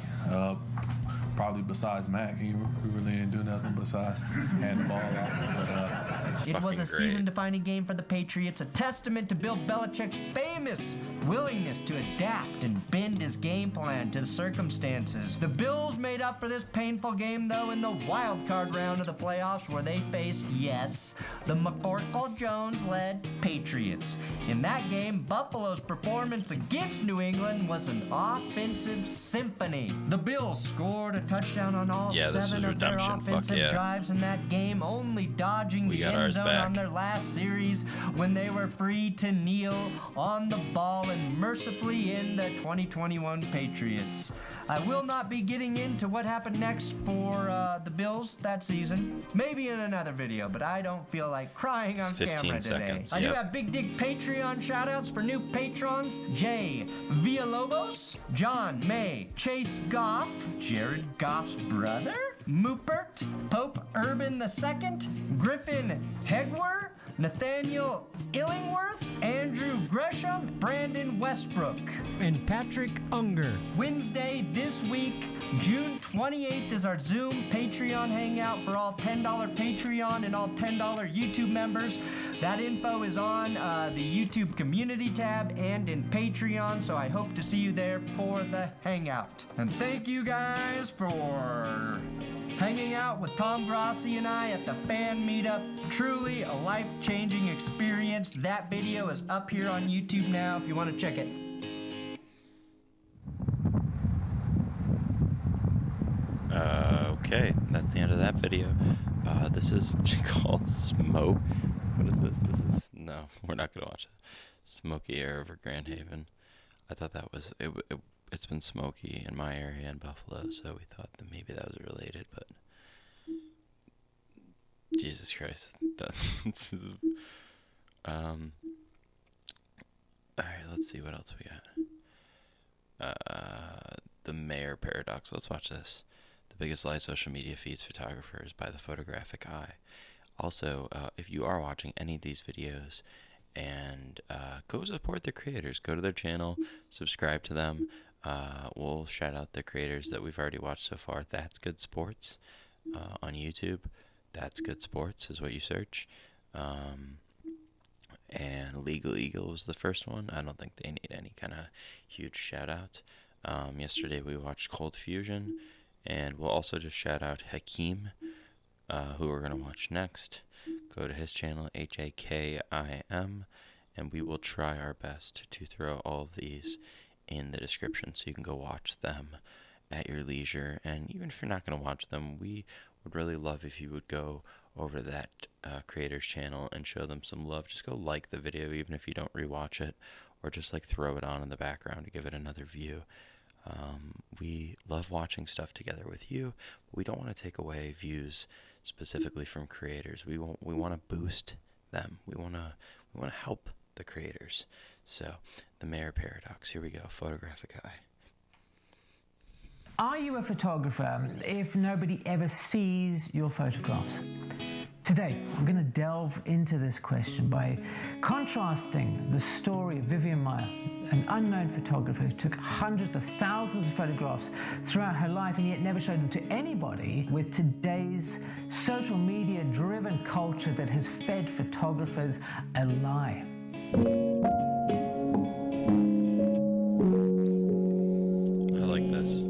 Probably besides Mac, he really didn't do nothing besides hand the ball out. But it was a season-defining game for the Patriots, a testament to Bill Belichick's famous willingness to adapt and bend his game plan to the circumstances. The Bills made up for this painful game, though, in the wild card round of the playoffs, where they faced, yes, the McCorkle-Jones-led Patriots. In that game, Buffalo's performance against New England was an offensive symphony. The Bills scored a touchdown on all 7 of their offensive drives in that game, only dodging the end zone on their last series when they were free to kneel on the ball and mercifully end the 2021 Patriots. I will not be getting into what happened next for the Bills that season. Maybe in another video, but I don't feel like crying on camera today. I do have Big Dig Patreon shoutouts for new patrons: Jay Villalobos, John May, Chase Goff, Jared Goff's brother, Moopert, Pope Urban II, Griffin Hegwer, Nathaniel Illingworth, Andrew Gresham, Brandon Westbrook, and Patrick Unger. Wednesday this week, June 28th, is our Zoom Patreon hangout for all $10 Patreon and all $10 YouTube members. That info is on the YouTube community tab and in Patreon, so I hope to see you there for the hangout. And thank you guys for hanging out with Tom Grossi and I at the fan meetup. Truly a life-changing experience. That video is up here on YouTube now if you want to check it. Okay, that's the end of that video. This is called Smoke. What is this? No, we're not gonna watch it. Smoky Air over Grand Haven. I thought that was it's been smoky in my area in Buffalo, so we thought that maybe that was related, but Jesus Christ, that's all right, let's see what else we got. The Mayer Paradox. Let's watch this. The biggest lie social media feeds photographers by the photographic eye. Also, if you are watching any of these videos, and go support the creators. Go to their channel, subscribe to them. We'll shout out the creators that we've already watched so far. That's Good Sports on YouTube. That's Good Sports is what you search. And Legal Eagle was the first one. I don't think they need any kind of huge shout out. Yesterday we watched Cold Fusion, and we'll also just shout out Hakim, who we're going to watch next. Go to his channel, HAKIM, and we will try our best to throw all of these in the description so you can go watch them at your leisure. And even if you're not going to watch them, we would really love if you would go over to that creator's channel and show them some love. Just go like the video even if you don't rewatch it, or just like throw it on in the background to give it another view. We love watching stuff together with you. We don't want to take away views specifically from creators. We want to boost them. We want to help the creators. So, the Mayer Paradox. Here we go. Photographic eye. Are you a photographer if nobody ever sees your photographs? Today, I'm going to delve into this question by contrasting the story of Vivian Maier, an unknown photographer who took hundreds of thousands of photographs throughout her life and yet never showed them to anybody, with today's social media-driven culture that has fed photographers a lie. I like this.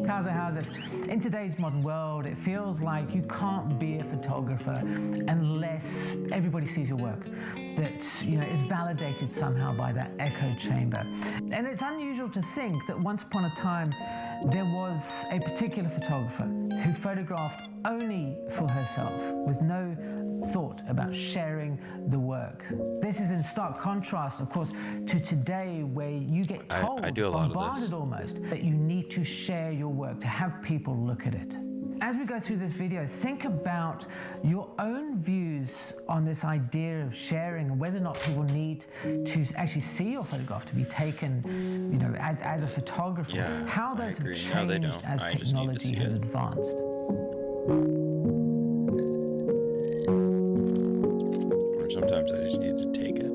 How's it? In today's modern world, it feels like you can't be a photographer unless everybody sees your work, that, you know, is validated somehow by that echo chamber. And it's unusual to think that once upon a time there was a particular photographer who photographed only for herself, with no thought about sharing the work. This is in stark contrast, of course, to today, where you get told, bombarded almost, that you need to share your work, to have people look at it. As we go through this video, think about your own views on this idea of sharing, and whether or not people need to actually see your photograph to be taken, you know, as a photographer. Yeah, how those have changed as I just need to see technology has it. advanced. Or sometimes I just need to take it.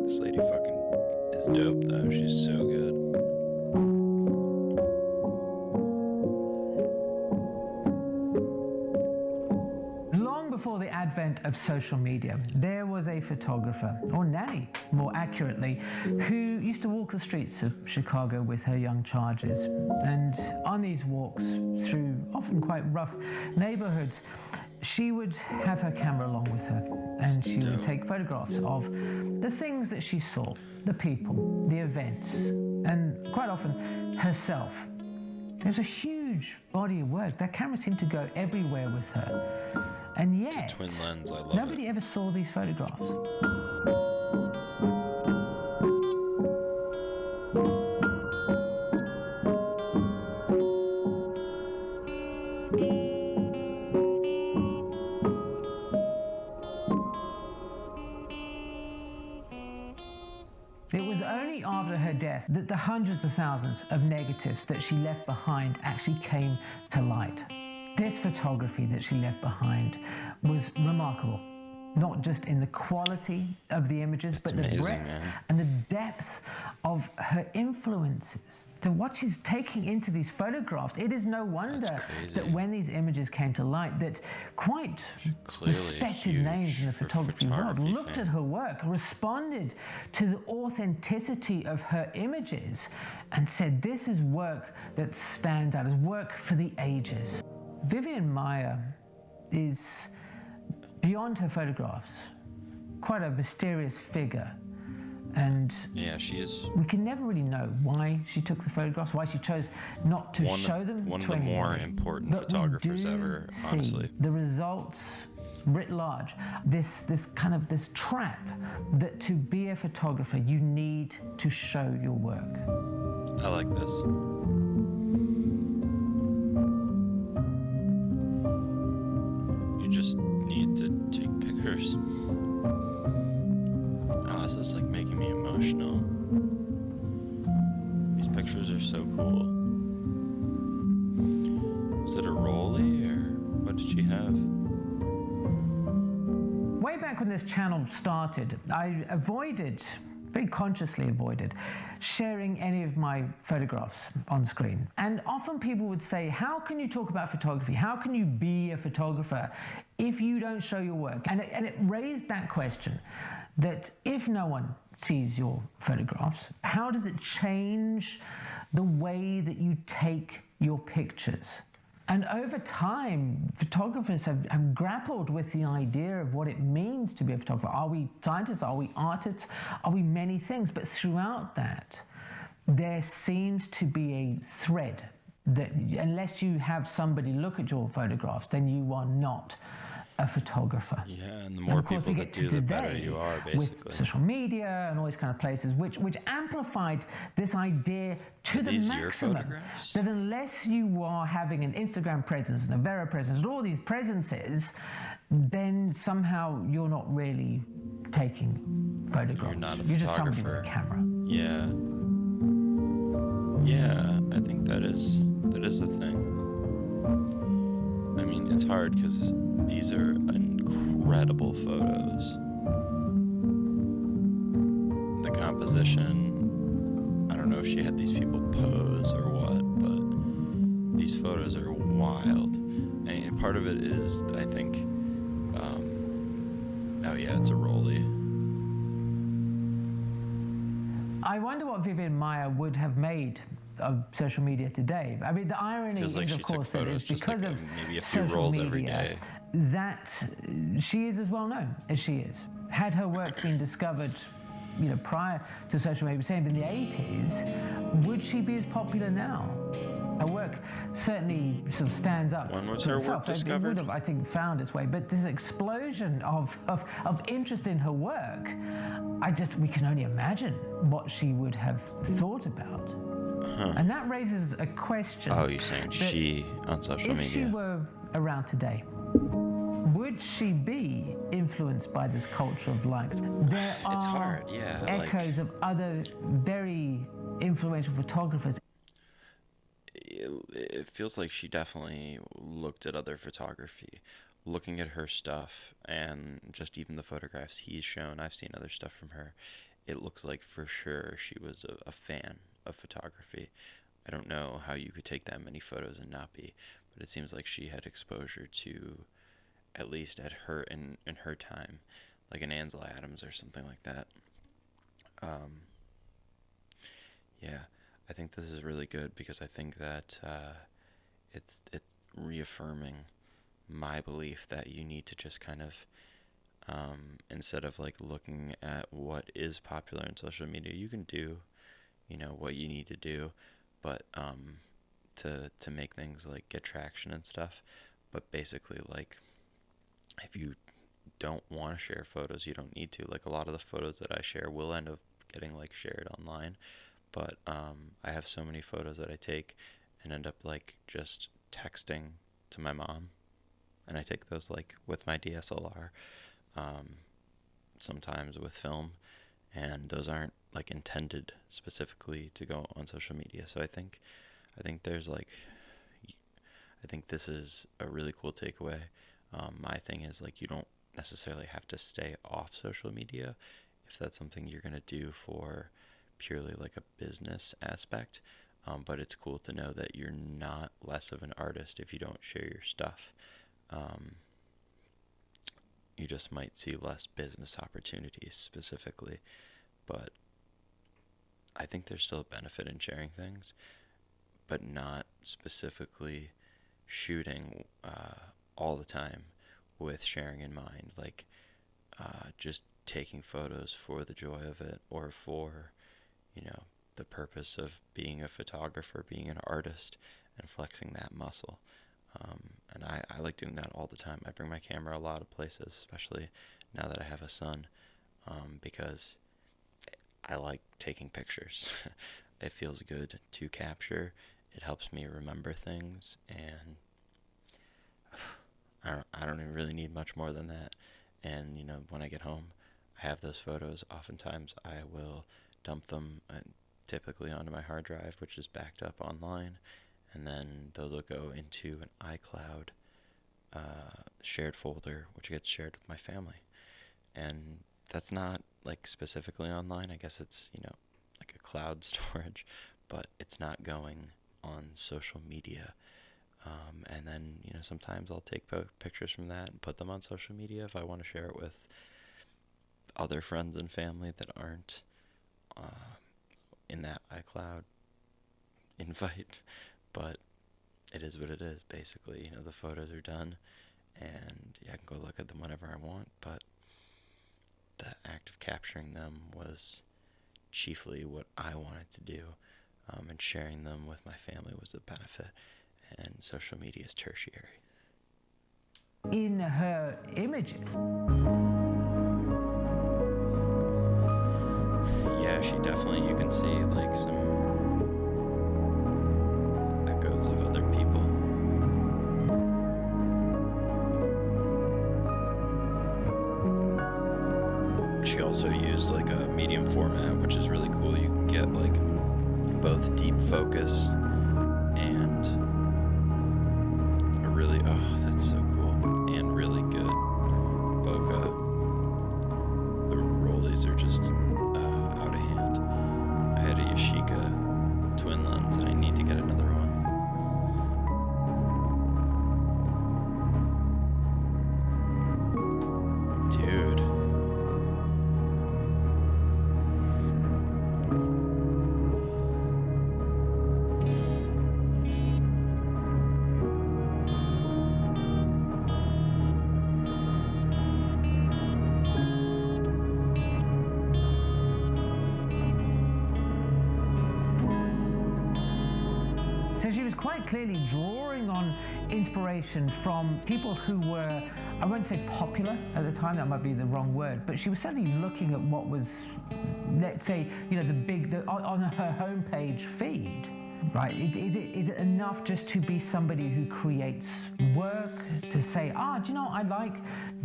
This lady fucking is dope though. She's so good. Long before the advent of social media, there was a photographer, or nanny more accurately, who used to walk the streets of Chicago with her young charges. And on these walks through often quite rough neighborhoods, she would have her camera along with her, and she would take photographs of the things that she saw, the people, the events, and quite often herself. There's a huge body of work. That camera seemed to go everywhere with her. And yet, it's a twin lens. I love nobody ever saw these photographs. It was only after her death that the hundreds of thousands of negatives that she left behind actually came to light. This photography that she left behind was remarkable, not just in the quality of the images, but the breadth and the depth of her influences. To what she's taking into these photographs, it is no wonder that when these images came to light, that quite respected names in the photography world looked at her work, responded to the authenticity of her images, and said, this is work that stands out, as work for the ages. Vivian Maier is, beyond her photographs, quite a mysterious figure. And yeah, she is. We can never really know why she took the photographs, why she chose not to show them one to of the anybody. more important photographers ever, honestly. The results writ large, this trap that to be a photographer you need to show your work. I like this. You just need to take pictures. Oh, this is like making me emotional. so cool. Is it a Rolly, or what did she have? Way back when this channel started, I very consciously avoided, sharing any of my photographs on screen. And often people would say, how can you talk about photography? How can you be a photographer if you don't show your work? And it raised that question, that if no one sees your photographs, how does it change the way that you take your pictures? And over time, photographers have grappled with the idea of what it means to be a photographer. Are we scientists? Are we artists? Are we many things? But throughout that, there seems to be a thread that unless you have somebody look at your photographs, then you are not a photographer. Yeah, and the more people that do, the better you are, basically. With social media and all these kind of places, which amplified this idea to the maximum. That unless you are having an Instagram presence and a Vero presence and all these presences, then somehow you're not really taking photographs. You're not a You're photographer. just somebody with a camera. Yeah. Yeah, I think that is the thing. I mean, it's hard because these are incredible photos. The composition, I don't know if she had these people pose or what, but these photos are wild. And part of it is, I think, oh yeah, it's a Rolly. I wonder what Vivian Maier would have made of social media today. I mean, the irony Feels like is, she of course, took that it's photos just because like of maybe a few social rolls media every day. that she is as well known as she is. Had her work been discovered, prior to social media, say in the 80s, would she be as popular now? Her work certainly sort of stands up. When was to her itself. work discovered? It would have, I think, found its way. But this explosion of interest in her work, we can only imagine what she would have thought about. Huh. And that raises a question. Oh, you're saying she on social if media? If she were around today, would she be influenced by this culture of likes? There are It's hard, yeah. echoes of other very influential photographers. It feels like she definitely looked at other photography, looking at her stuff, and just even the photographs he's shown. I've seen other stuff from her. It looks like for sure she was a fan of photography. I don't know how you could take that many photos and not be, but it seems like she had exposure to, at least at her in her time, like an Ansel Adams or something like that. Yeah, I think this is really good because I think that it's reaffirming my belief that you need to just kind of instead of like looking at what is popular in social media, you can do, what you need to do, but to make things like get traction and stuff. But basically, like, if you don't want to share photos, you don't need to. Like, a lot of the photos that I share will end up getting like shared online, but I have so many photos that I take and end up like just texting to my mom, and I take those like with my DSLR, sometimes with film, and those aren't like intended specifically to go on social media. So I think there's like, I think this is a really cool takeaway. My thing is like, you don't necessarily have to stay off social media if that's something you're going to do for purely like a business aspect. But it's cool to know that you're not less of an artist if you don't share your stuff. You just might see less business opportunities specifically, but I think there's still a benefit in sharing things, but not specifically shooting all the time with sharing in mind, like just taking photos for the joy of it, or for, the purpose of being a photographer, being an artist, and flexing that muscle. And I like doing that all the time. I bring my camera a lot of places, especially now that I have a son, because I like taking pictures. It feels good to capture. It helps me remember things, and I don't even really need much more than that. And when I get home, I have those photos. Oftentimes I will dump them typically onto my hard drive, which is backed up online, and then those will go into an iCloud shared folder, which gets shared with my family. And that's not like specifically online. I guess it's, like a cloud storage, but it's not going on social media. And then, sometimes I'll take pictures from that and put them on social media if I want to share it with other friends and family that aren't in that iCloud invite. But it is what it is, basically. The photos are done, and I can go look at them whenever I want, but the act of capturing them was chiefly what I wanted to do, and sharing them with my family was a benefit, and social media is tertiary. In her images. Yeah, she definitely, you can see like some echoes of other people. She also used like a medium format, which is really cool. You can get like both deep focus and a really, oh, that's so cool, and really good bokeh. The rollies are just out of hand. I had a Yashica twin lens, and I need to get another one. Dude. So she was quite clearly drawing on inspiration from people who were, I won't say popular at the time, that might be the wrong word, but she was certainly looking at what was, let's say, on her homepage feed. Right? Is it enough just to be somebody who creates work, to say, do you know, I like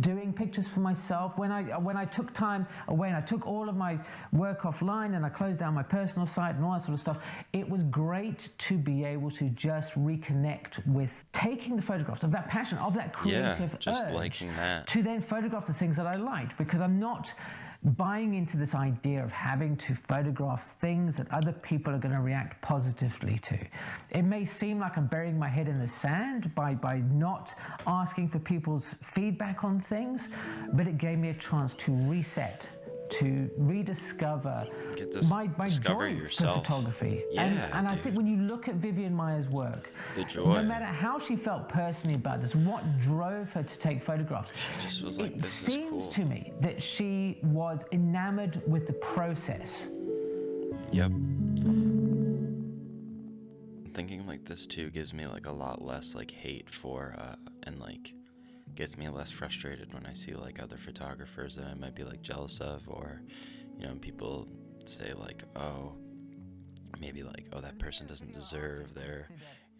doing pictures for myself. When I took time away and I took all of my work offline and I closed down my personal site and all that sort of stuff, it was great to be able to just reconnect with taking the photographs of that passion, of that creative just urge, liking that, to then photograph the things that I liked, because I'm not buying into this idea of having to photograph things that other people are going to react positively to. It may seem like I'm burying my head in the sand by not asking for people's feedback on things, but it gave me a chance to reset, to rediscover my joy for photography. And I think when you look at Vivian Maier's work, the joy, no matter how she felt personally about this, what drove her to take photographs, she just was like, it seems to me that she was enamored with the process. Yep. Thinking like this too gives me like a lot less like hate for and like gets me less frustrated when I see like other photographers that I might be like jealous of, or people say like, oh, maybe like, oh, that person doesn't deserve they're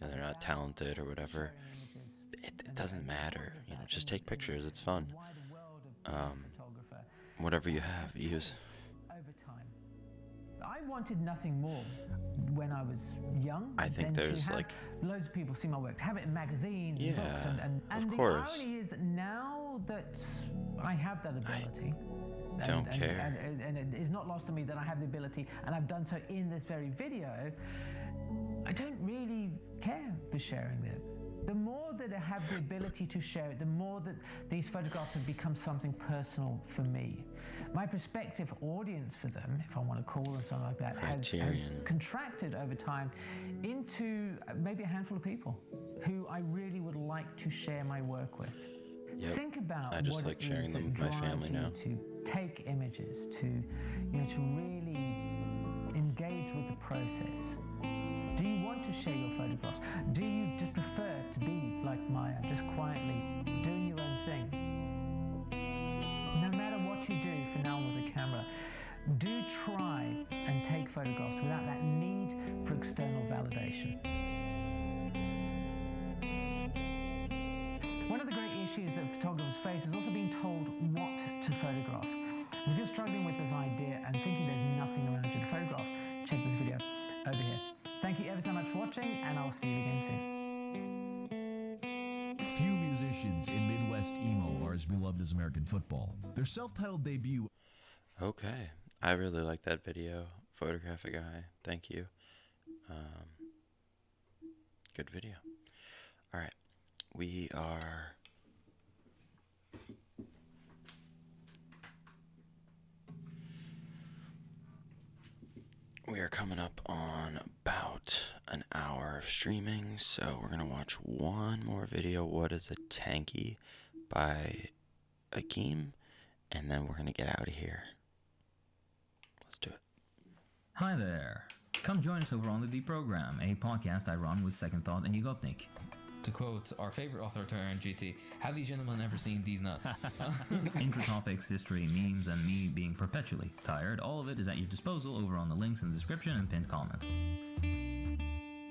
not talented or whatever. It doesn't matter, just take pictures, it's fun. Whatever you have, use. I wanted nothing more when I was young. I think there's like loads of people see my work, to have it in magazines and books, and of course. The irony is that now that I have that ability, don't care, and it is not lost to me that I have the ability, and I've done so in this very video, I don't really care for sharing it. The more that I have the ability to share it, the more that these photographs have become something personal for me. My prospective audience for them, if I want to call them something like that, has contracted over time into maybe a handful of people who I really would like to share my work with. Yep. Think about I just what like it sharing is them with that my family now. to take images, to really engage with the process. Do you want to share your photographs? Do you just prefer to be like Maya, just quietly doing your own thing? No matter what you do for now with a camera, do try and take photographs without that need for external validation. One of the great issues that photographers face is also being told what to photograph. And if you're struggling with this idea and thinking there's nothing around you to photograph, check this video over here. Thank you ever so much for watching, and I'll see you again soon. Few musicians in Midwest emo are as beloved as American football. Their self-titled debut. Okay, I really like that video. Photographic Guy, thank you. Good video. All right, we are coming up on about an hour of streaming, so we're gonna watch one more video. What is a Tanky by Akeem, and then we're gonna get out of here. Let's do it. Hi there. Come join us over on The Deprogram, a podcast I run with Second Thought and Yugopnik. To quote our favorite authoritarian GT, have these gentlemen ever seen these nuts? Intro topics, history, memes, and me being perpetually tired, all of it is at your disposal over on the links in the description and pinned comment.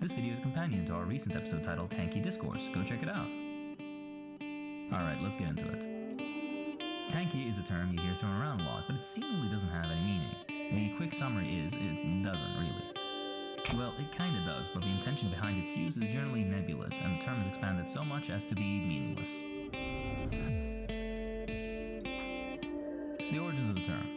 This video is a companion to our recent episode titled Tanky Discourse. Go check it out. Alright, let's get into it. Tanky is a term you hear thrown around a lot, but it seemingly doesn't have any meaning. The quick summary is, it doesn't really. Well, it kinda does, but the intention behind its use is generally nebulous, and the term is expanded so much as to be meaningless. The origins of the term.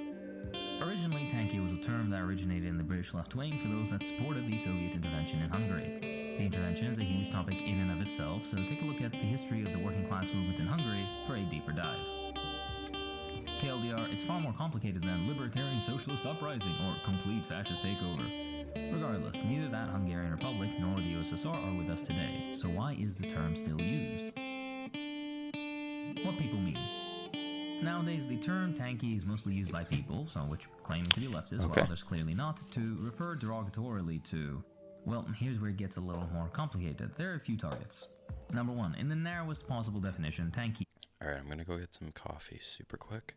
Originally, Tanky was a term that originated in the British left wing for those that supported the Soviet intervention in Hungary. The intervention is a huge topic in and of itself, so take a look at the history of the working class movement in Hungary for a deeper dive. TLDR, it's far more complicated than libertarian socialist uprising or complete fascist takeover. Regardless, neither that Hungarian Republic nor the USSR are with us today, so why is the term still used? What people mean. Nowadays, the term tanky is mostly used by people, some which claim to be leftist, while others clearly not, to refer derogatorily to... Well, here's where it gets a little more complicated. There are a few targets. Number one, in the narrowest possible definition, tanky... Alright, I'm gonna go get some coffee super quick.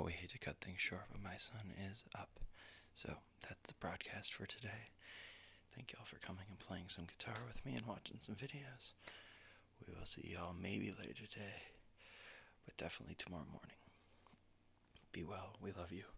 we hate to cut things short, but my son is up. So that's the broadcast for today. Thank y'all for coming and playing some guitar with me and watching some videos. We will see y'all maybe later today, but definitely tomorrow morning. Be well. We love you.